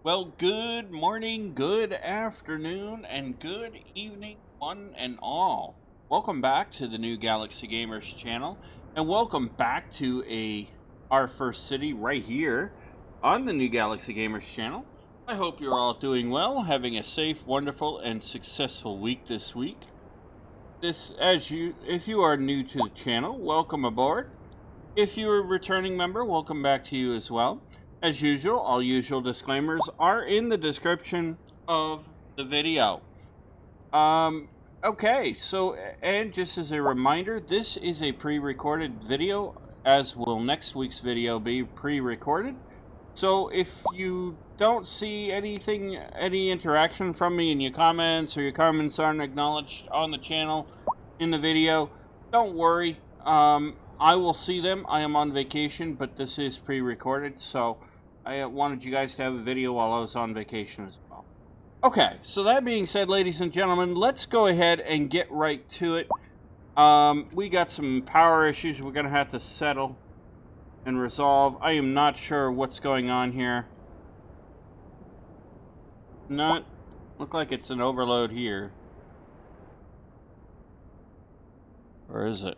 Well, good morning, good afternoon, and good evening, one and all. Welcome back to the New Galaxy Gamers channel, and welcome back to our first city right here on the New Galaxy Gamers channel. I hope you're all doing well, having a safe, wonderful, and successful week this week. If you are new to the channel, welcome aboard. If you're a returning member, welcome back to you as well. As usual, all usual disclaimers are in the description of the video. Okay, so, and just as a reminder, this is a pre-recorded video, as will next week's video be pre-recorded. So if you don't see any interaction from me in your comments, or your comments aren't acknowledged on the channel in the video, don't worry. I will see them. I am on vacation, but this is pre-recorded, so I wanted you guys to have a video while I was on vacation as well. Okay, so that being said, ladies and gentlemen, let's go ahead and get right to it. We got some power issues we're going to have to settle and resolve. I am not sure what's going on here. Look like it's an overload here. Or is it?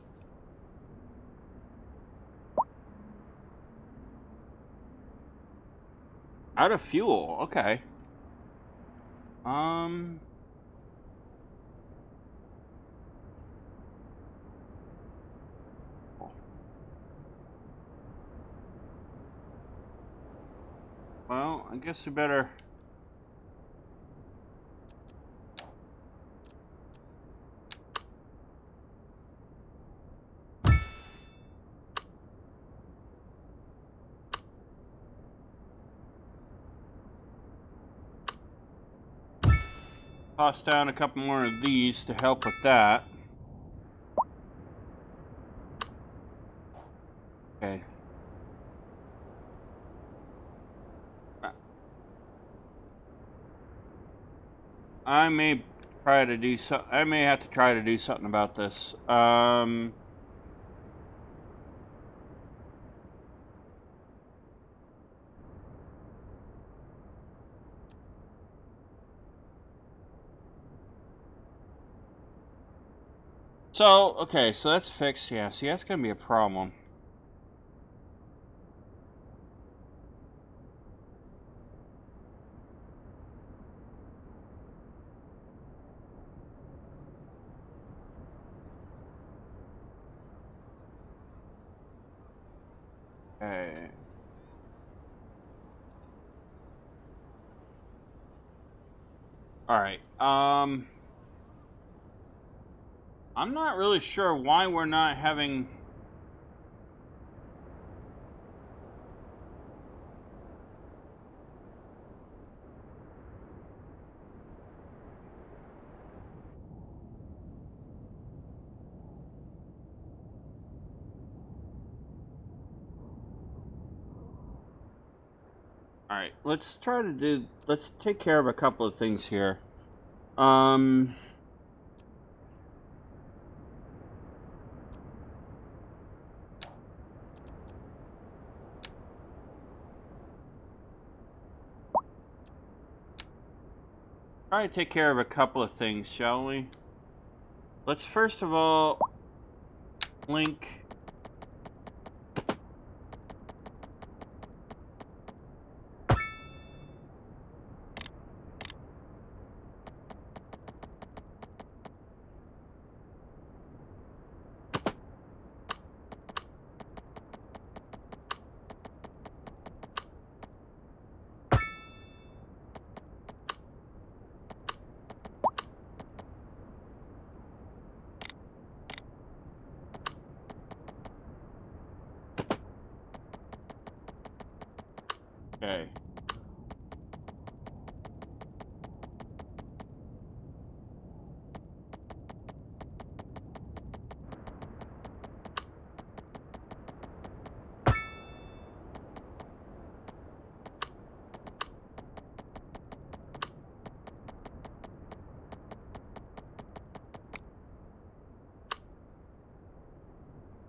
Out of fuel, okay. Well, I guess we better... toss down a couple more of these to help with that. Okay. I may have to try to do something about this. So, okay, so that's fixed. Yeah, see, that's gonna be a problem. Okay. Alright, I'm not really sure why we're not having... Alright, let's take care of a couple of things here. Try to take care of a couple of things, shall we? Let's first of all link... Okay.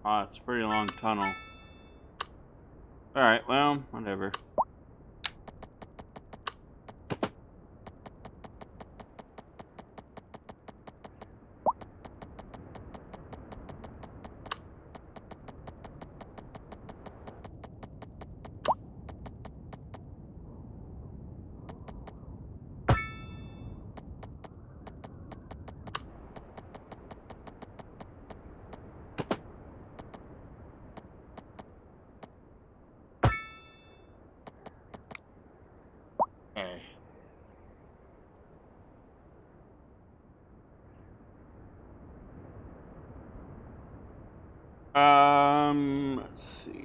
It's a pretty long tunnel. Alright, well, whatever. Let's see.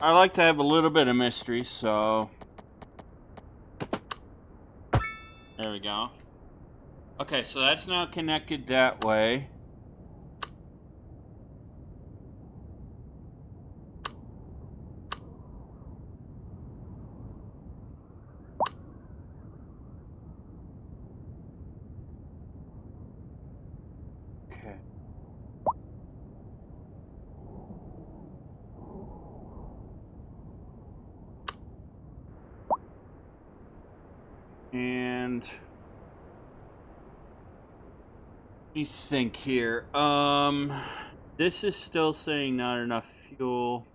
I like to have a little bit of mystery, so there we go. Okay, so that's now connected that way. Okay. And let me think here. This is still saying not enough fuel.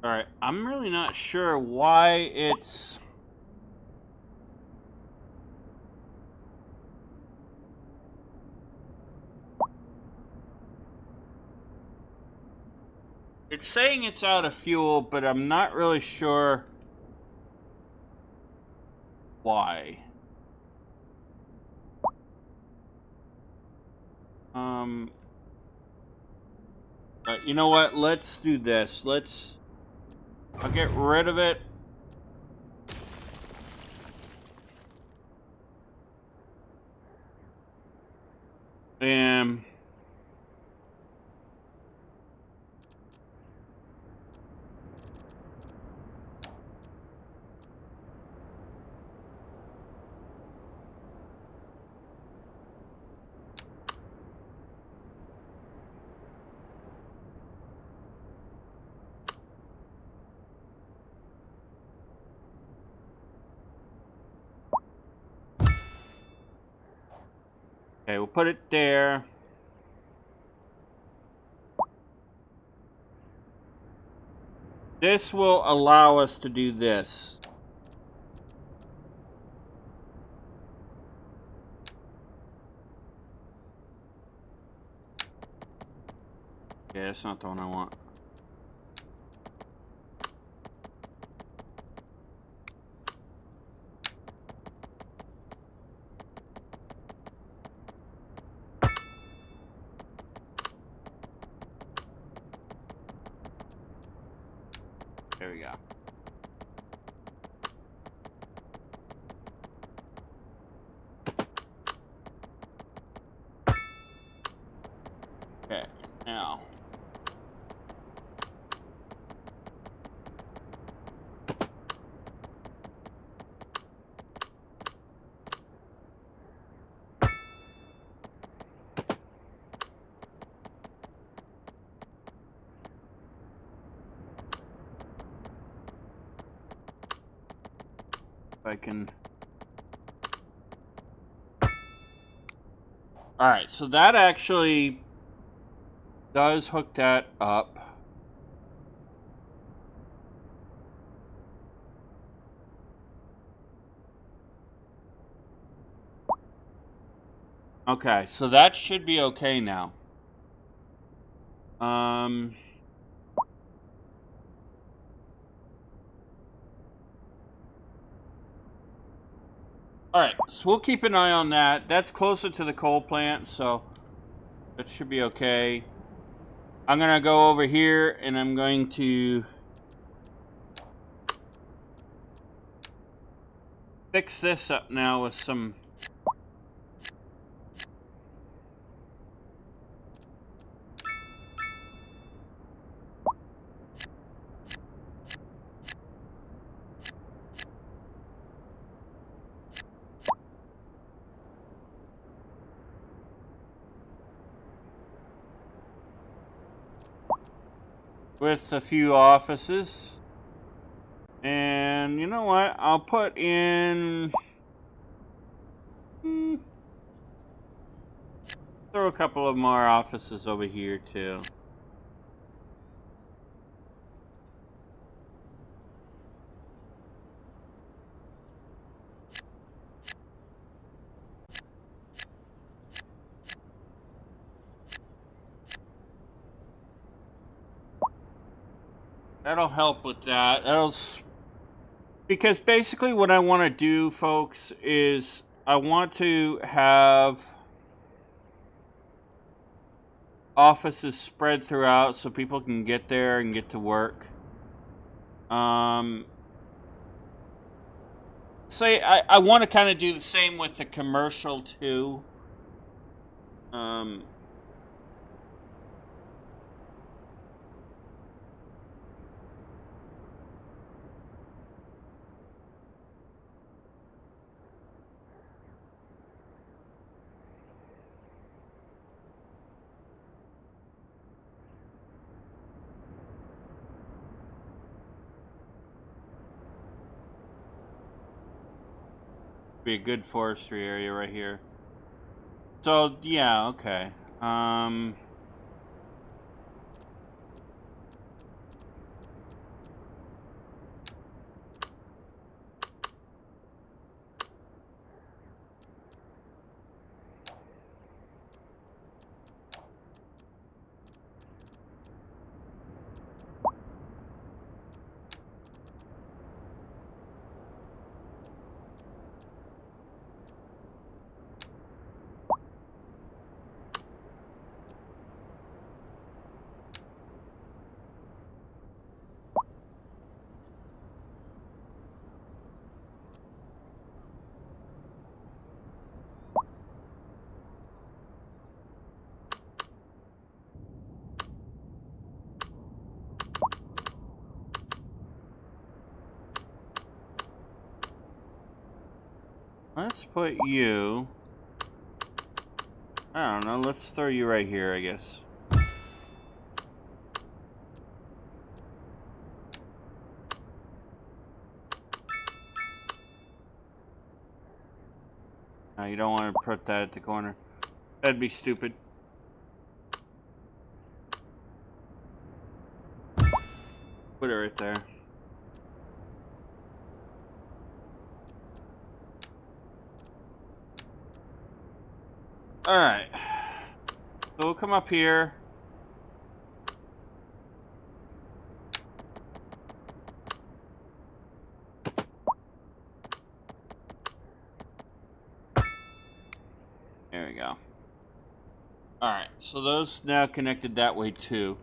All right, I'm really not sure why it's... It's saying it's out of fuel, but I'm not really sure why. You know what? Let's do this. I'll get rid of it. And okay, we'll put it there. This will allow us to do this. Yeah, that's not the one I want. There we go. Okay, now. If I can... Alright, so that actually does hook that up. Okay, so that should be okay now. Alright, so we'll keep an eye on that. That's closer to the coal plant, so that should be okay. I'm going to go over here and I'm going to fix this up now with some... with a few offices. And you know what? I'll put in... throw a couple of more offices over here, too. That'll help with that. Because basically what I want to do, folks, is I want to have offices spread throughout so people can get there and get to work. Say I want to kind of do the same with the commercial too. Be a good forestry area right here. So yeah, okay. Let's put you... I don't know, let's throw you right here, I guess. No, you don't want to put that at the corner. That'd be stupid. Put it right there. Alright. So we'll come up here. There we go. Alright, so those now connected that way too.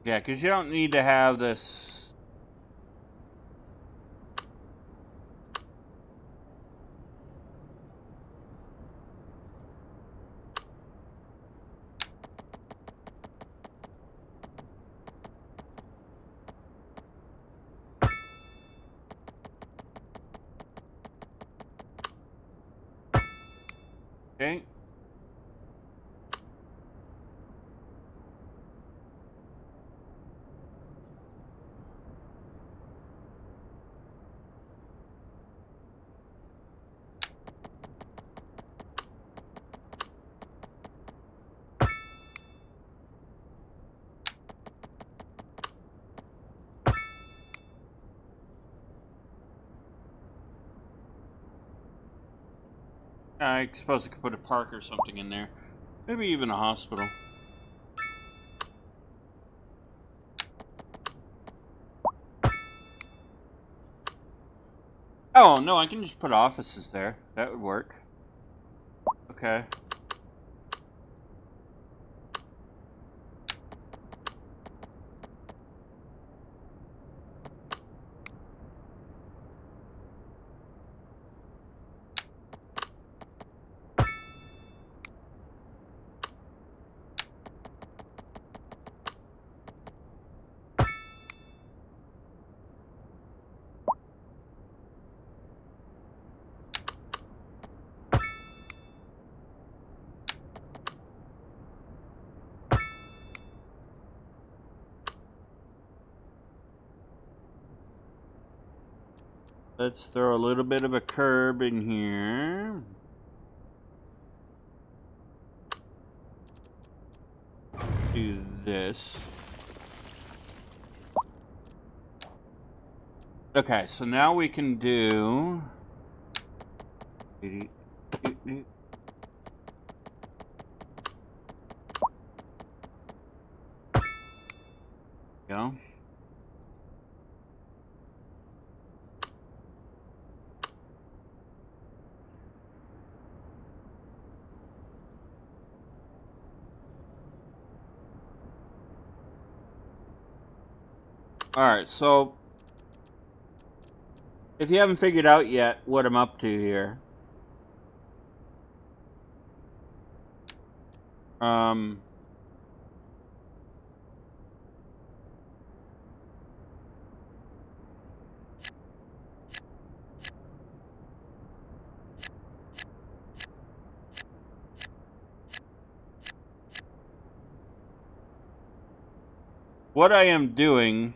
Yeah, because you don't need to have this. Okay. I suppose I could put a park or something in there. Maybe even a hospital. Oh, no, I can just put offices there. That would work. Okay. Let's throw a little bit of a curb in here. Do this. Okay, so now we can do... Go. Alright, so if you haven't figured out yet what I'm up to here, what I am doing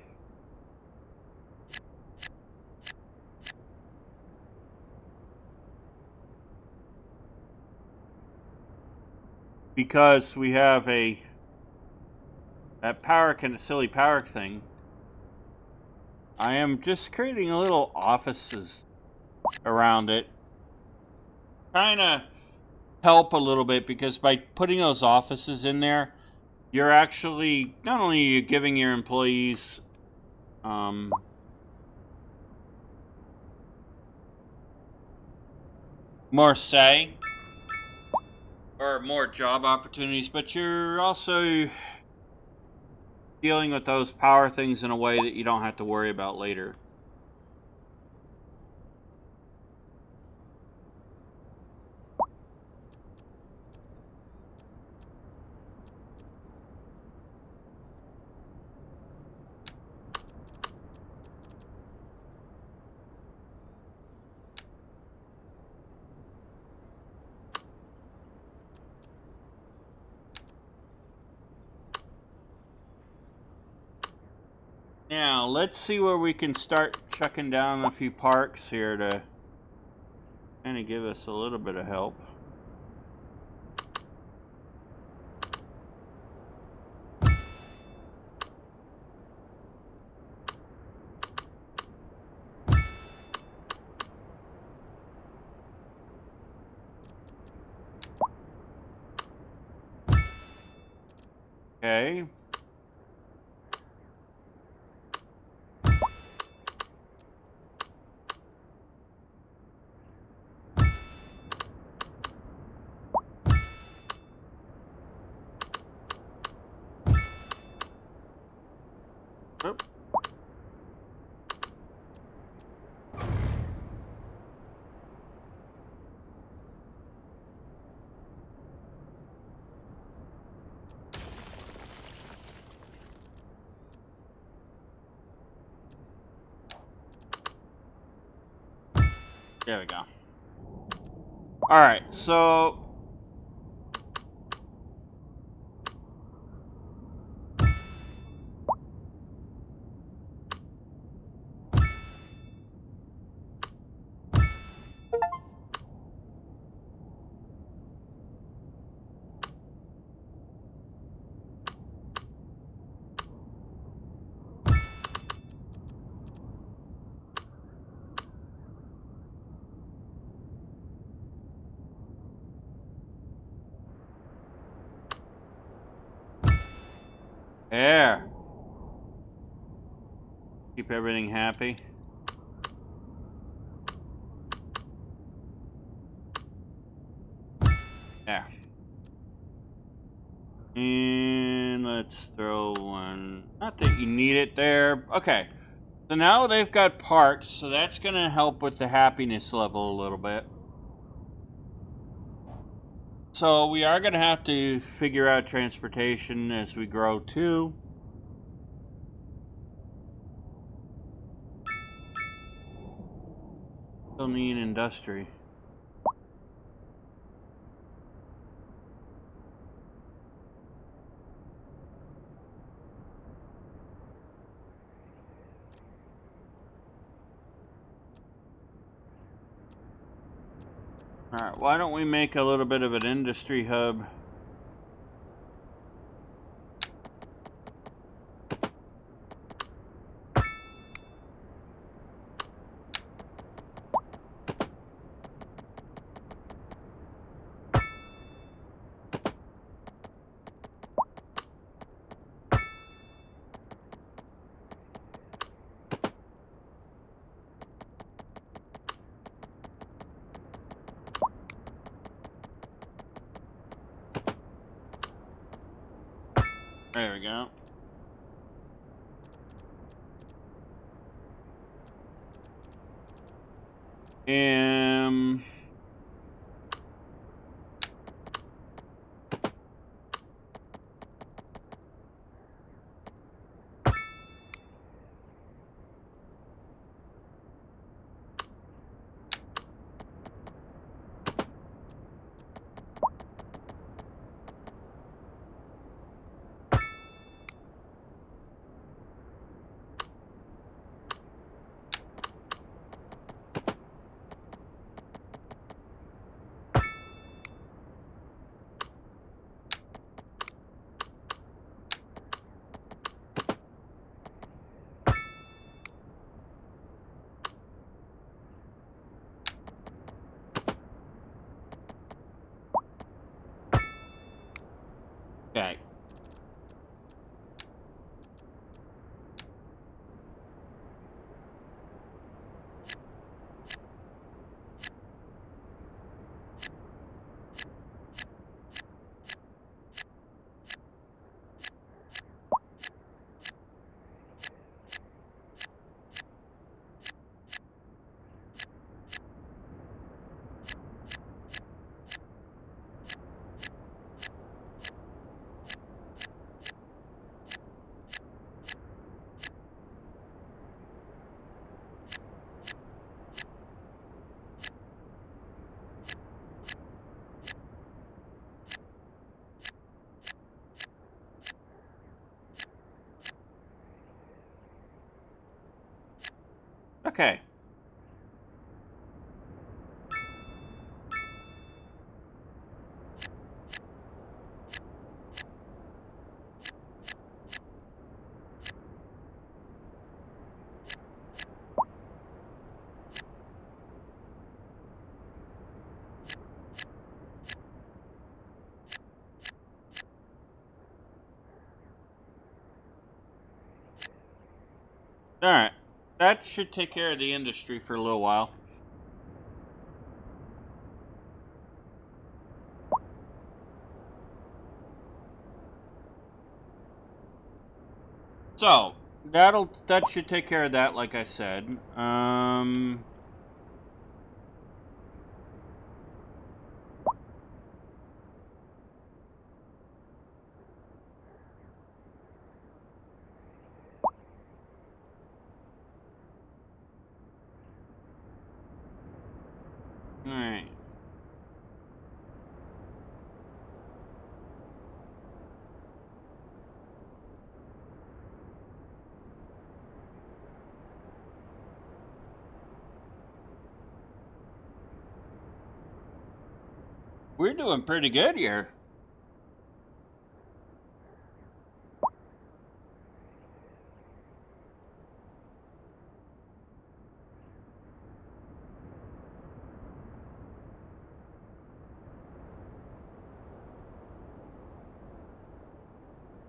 because we have that silly power thing, I am just creating a little offices around it. Kind of help a little bit, because by putting those offices in there, you're actually, not only are you giving your employees more say or more job opportunities, but you're also dealing with those power things in a way that you don't have to worry about later. Now, let's see where we can start chucking down a few parks here to kind of give us a little bit of help. Okay. Oop. There we go. All right, so There. Keep everything happy. There. And let's throw one. Not that you need it there. Okay. So now they've got parks, so that's going to help with the happiness level a little bit. So we are going to have to figure out transportation as we grow too. Still need industry. Alright, why don't we make a little bit of an industry hub? There we go. Okay. Okay. Alright. That should take care of the industry for a little while. So, that should take care of that, like I said. Alright. We're doing pretty good here.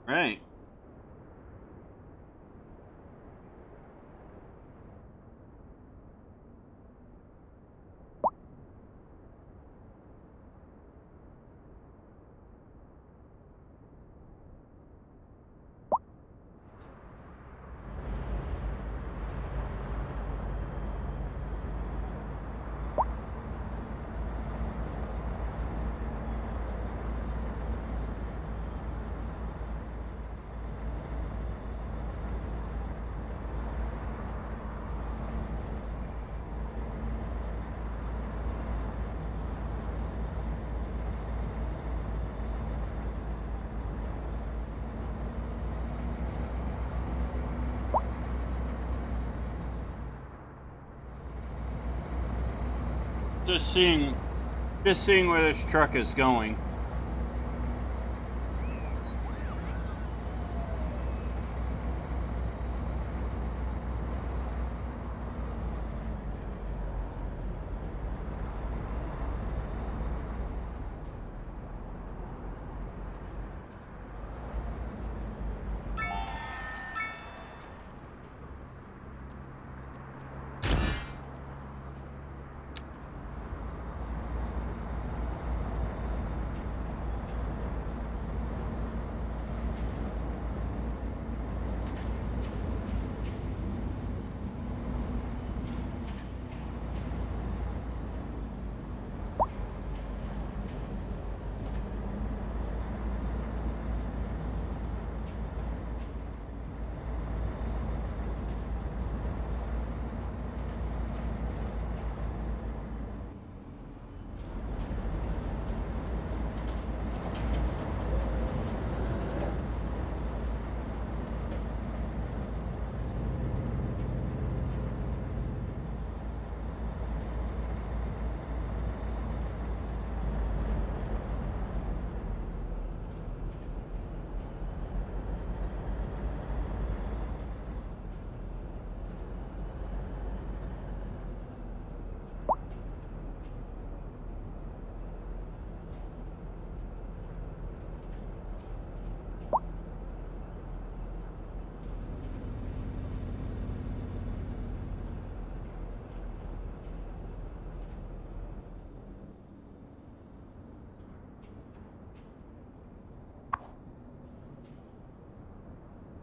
Right. Just seeing where this truck is going.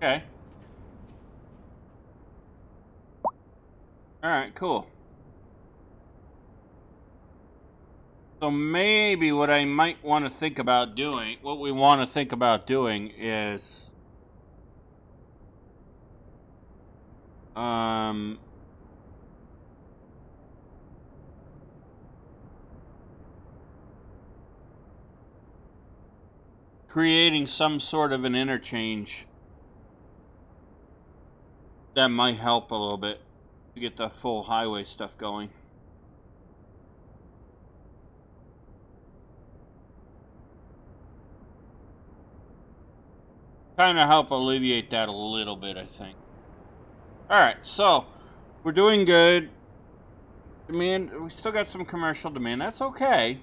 Okay. Alright, cool. So maybe what I might want to think about doing, what we want to think about doing is... creating some sort of an interchange that might help a little bit to get the full highway stuff going. Kind of help alleviate that a little bit, I think. Alright, so we're doing good. Demand, we still got some commercial demand. That's okay.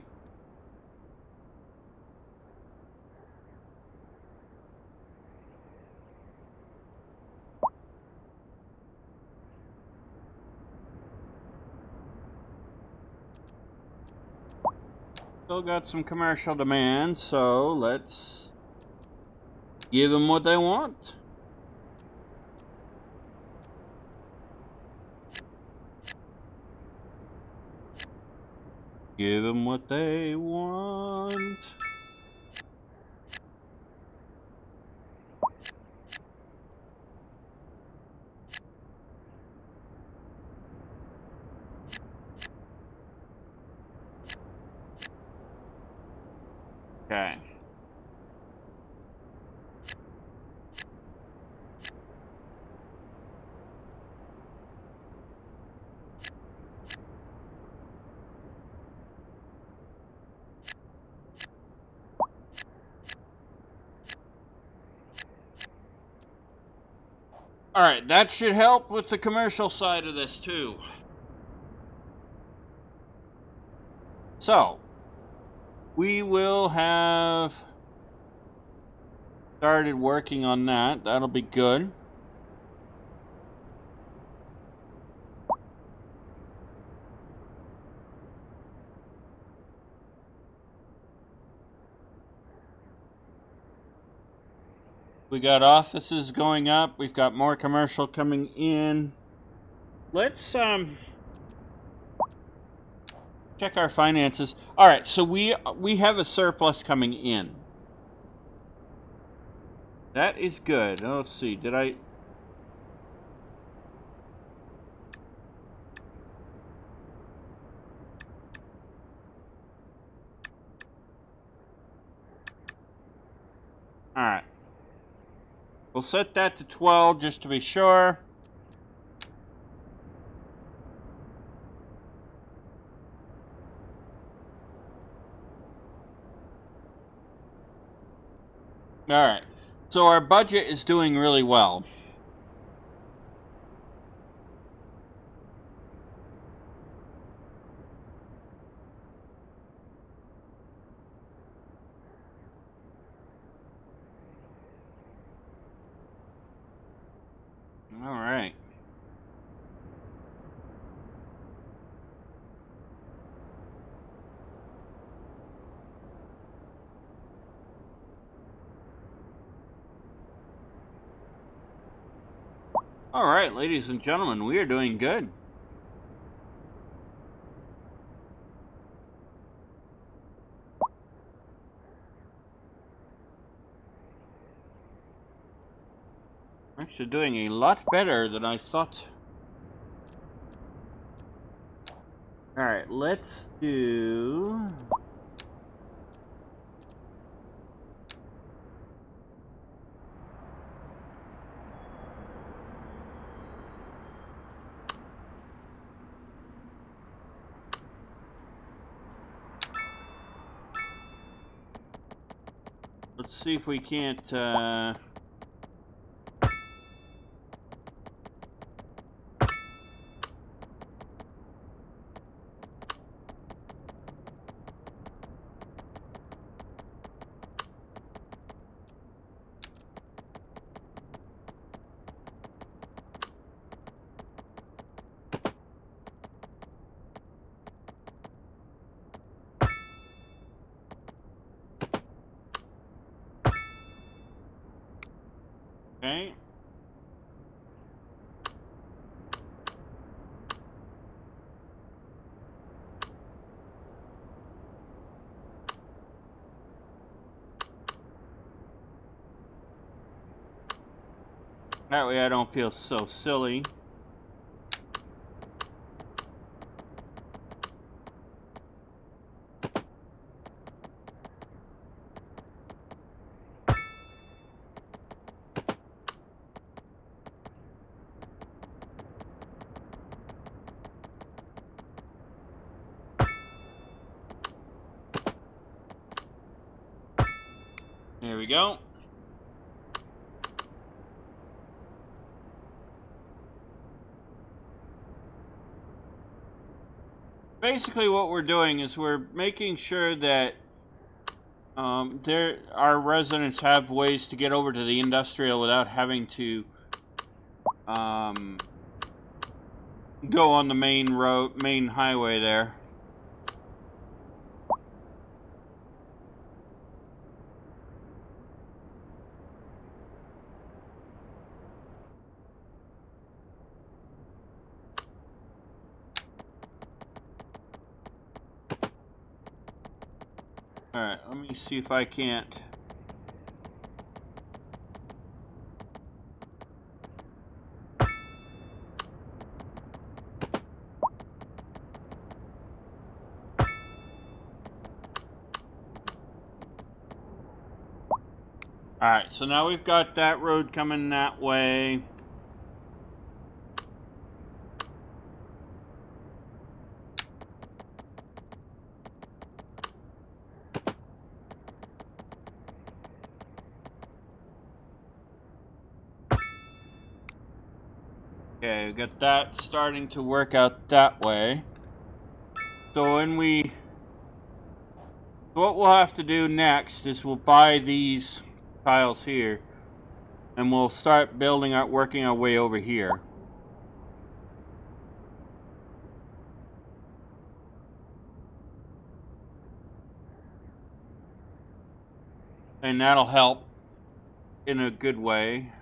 Still got some commercial demand, so let's give them what they want. Give them what they want. Okay. Alright, that should help with the commercial side of this too. So, we will have started working on that. That'll be good. We got offices going up. We've got more commercial coming in. Let's check our finances. All right, so we have a surplus coming in. That is good. Oh, let's see. Did I... All right. We'll set that to 12 just to be sure. Alright, so our budget is doing really well. Alright. Alright, ladies and gentlemen, we are doing good. Actually doing a lot better than I thought. Alright, let's do... Let's see if we can't, okay. That way I don't feel so silly. There we go. Basically what we're doing is we're making sure that our residents have ways to get over to the industrial without having to go on the main highway there. Alright, let me see if I can't. Alright, so now we've got that road coming that way. Okay, we got that starting to work out that way. So what we'll have to do next is we'll buy these tiles here, and we'll start working our way over here. And that'll help in a good way.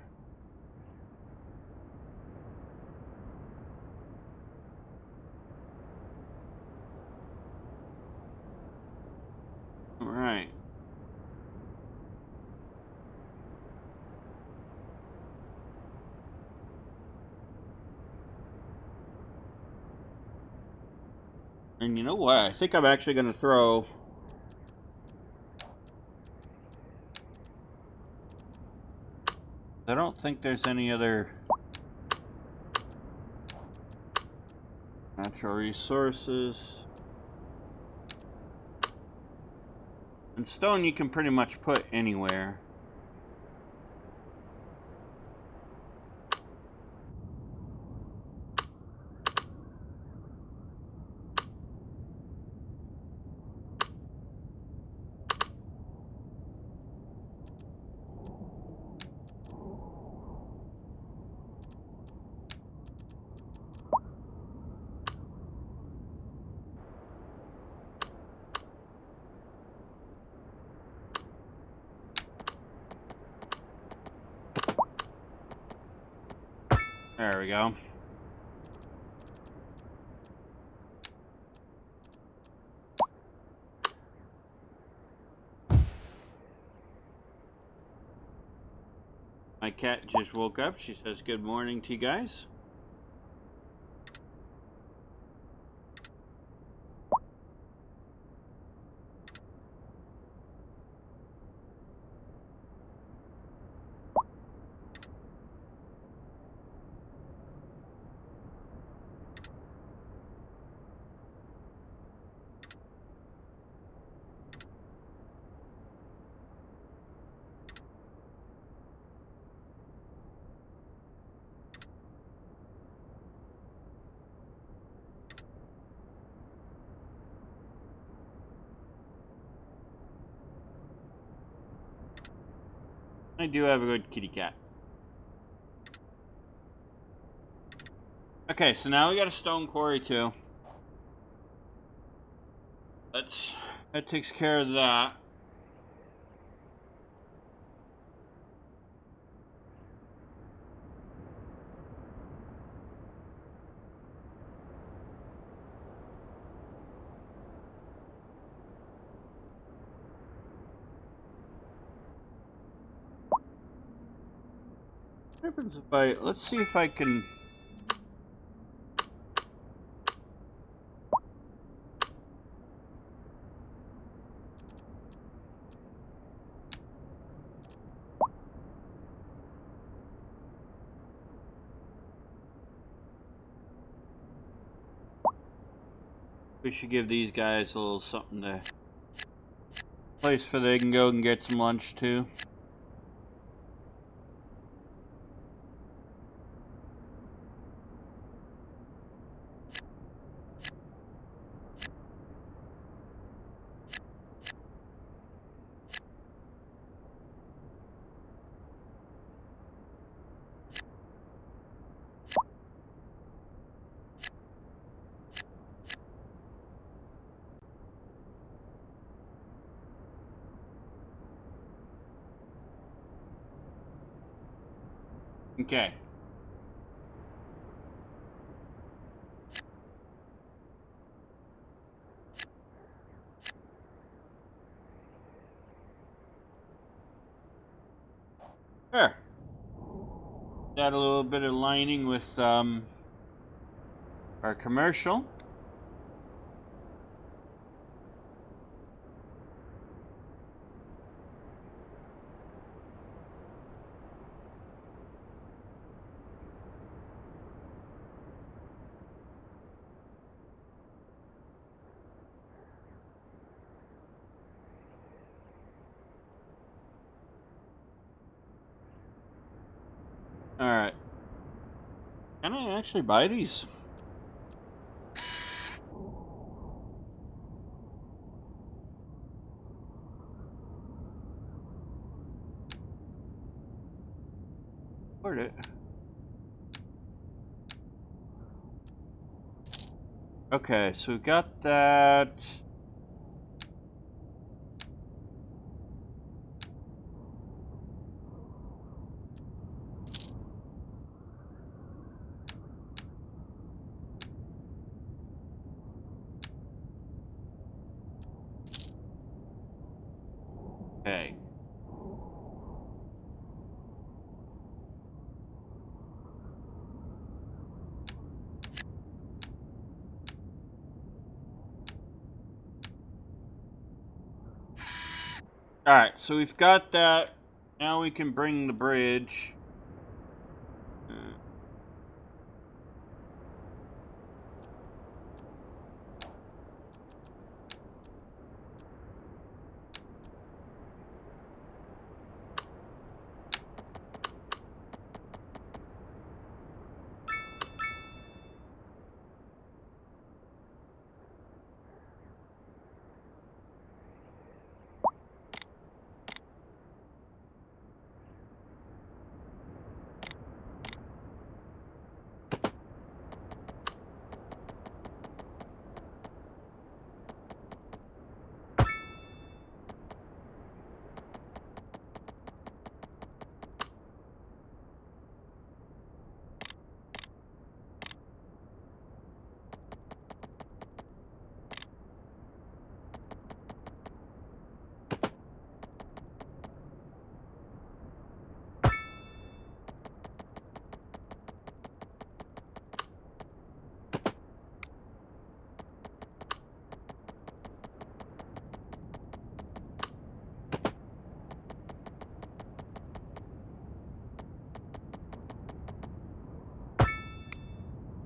All right. And you know what? I think I'm actually going to throw... I don't think there's any other natural resources. And stone you can pretty much put anywhere. There we go. My cat just woke up. She says good morning to you guys. I do have a good kitty cat. Okay, so now we got a stone quarry too. That takes care of that. What happens if let's see if I can. We should give these guys a little something to place for they can go and get some lunch too. Okay. There. Got a little bit of lining with our commercial. Alright. Can I actually buy these? Where'd it? Okay, so we got that. Okay. Alright, so we've got that. Now we can bring the bridge.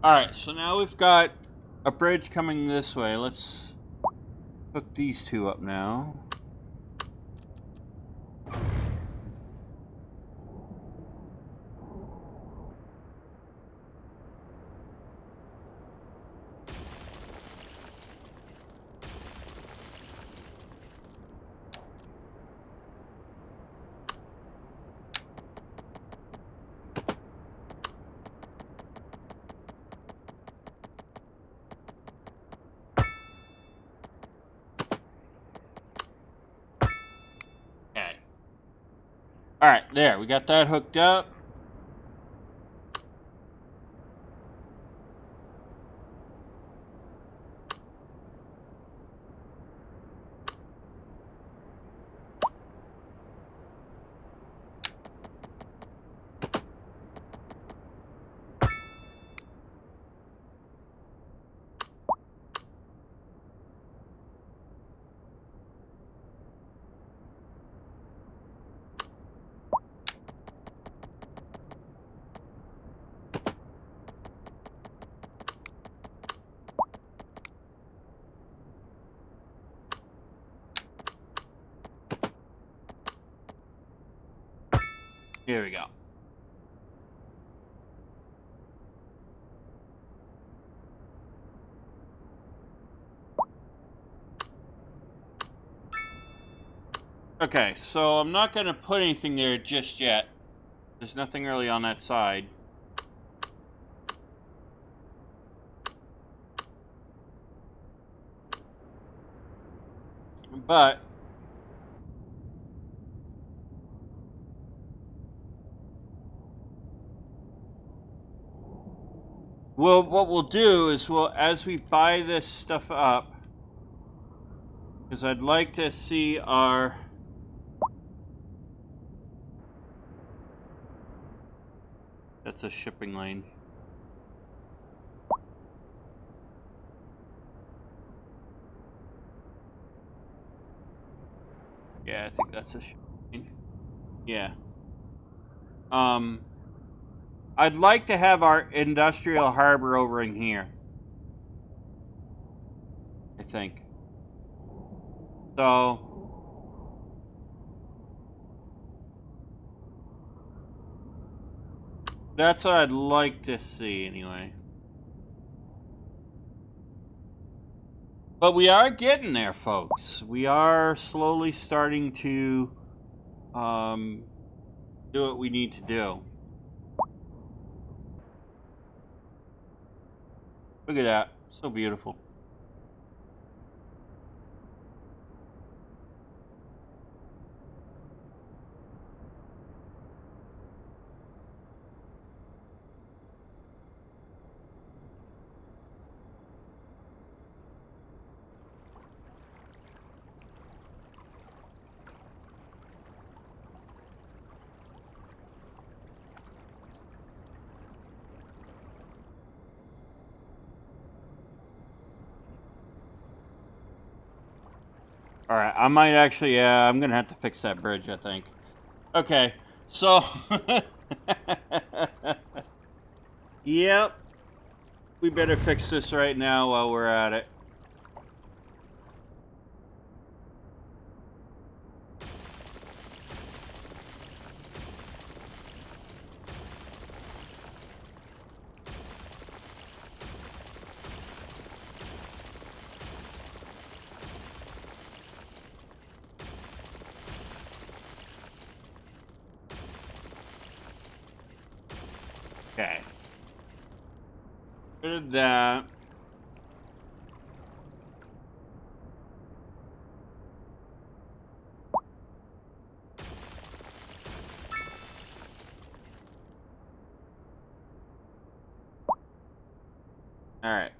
Alright, so now we've got a bridge coming this way. Let's hook these two up now. Alright, there, we got that hooked up. Here we go. Okay, so I'm not going to put anything there just yet. There's nothing really on that side. But what we'll do is as we buy this stuff up, because I'd like to see our that's a shipping lane. Yeah, I think that's a shipping lane. Yeah. I'd like to have our industrial harbor over in here. I think. So that's what I'd like to see anyway. But we are getting there, folks. We are slowly starting to do what we need to do. Look at that. So beautiful. All right, I might actually, yeah, I'm gonna have to fix that bridge, I think. Okay, so, yep, we better fix this right now while we're at it. Okay. Rid of that. All right.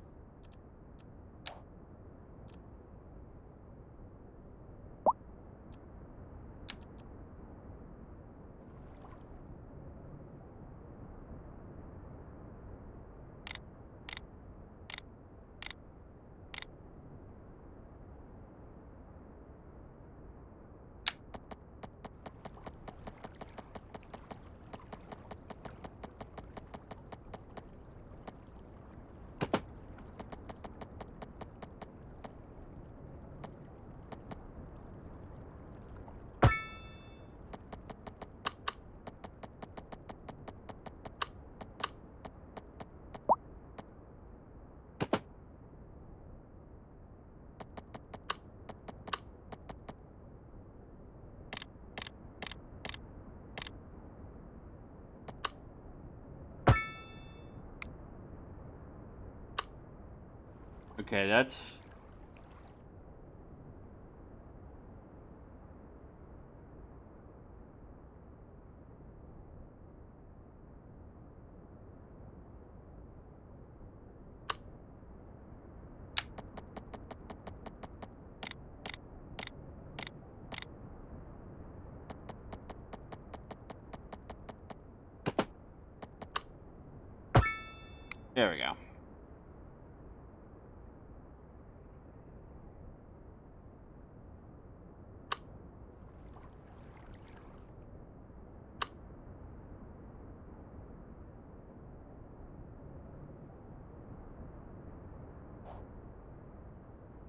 Okay, that's... There we go.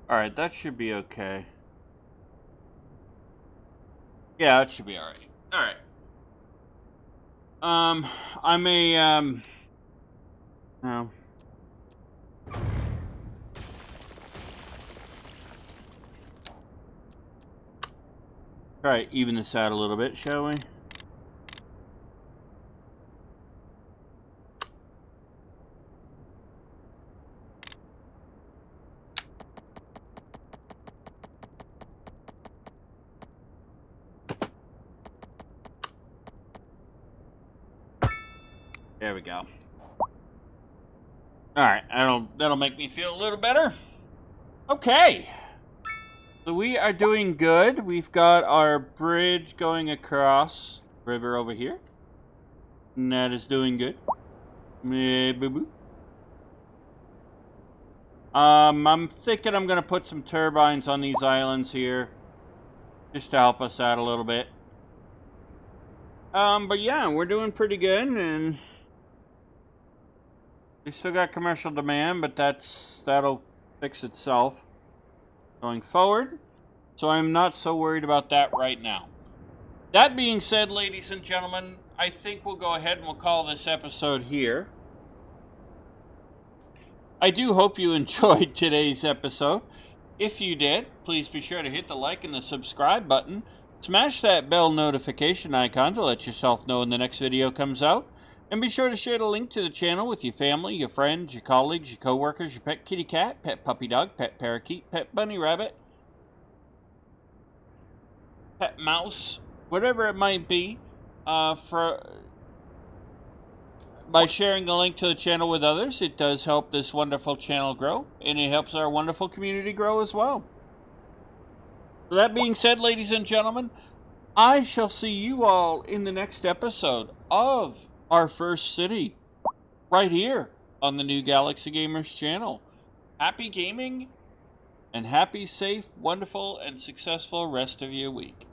Alright, that should be okay. Yeah, that should be alright. Alright. I may, no. Try to even this out a little bit, shall we? There we go. Alright, that'll make me feel a little better. Okay. So we are doing good. We've got our bridge going across the river over here. And that is doing good. Boo-boo. I'm thinking I'm going to put some turbines on these islands here. Just to help us out a little bit. But yeah, we're doing pretty good, and we still got commercial demand, but that'll fix itself going forward. So I'm not so worried about that right now. That being said, ladies and gentlemen, I think we'll go ahead and we'll call this episode here. I do hope you enjoyed today's episode. If you did, please be sure to hit the like and the subscribe button. Smash that bell notification icon to let yourself know when the next video comes out. And be sure to share the link to the channel with your family, your friends, your colleagues, your coworkers, your pet kitty cat, pet puppy dog, pet parakeet, pet bunny rabbit, pet mouse, whatever it might be, by sharing the link to the channel with others. It does help this wonderful channel grow, and it helps our wonderful community grow as well. So that being said, ladies and gentlemen, I shall see you all in the next episode of our first city, right here on the New Galaxy Gamers channel. Happy gaming, and happy, safe, wonderful, and successful rest of your week.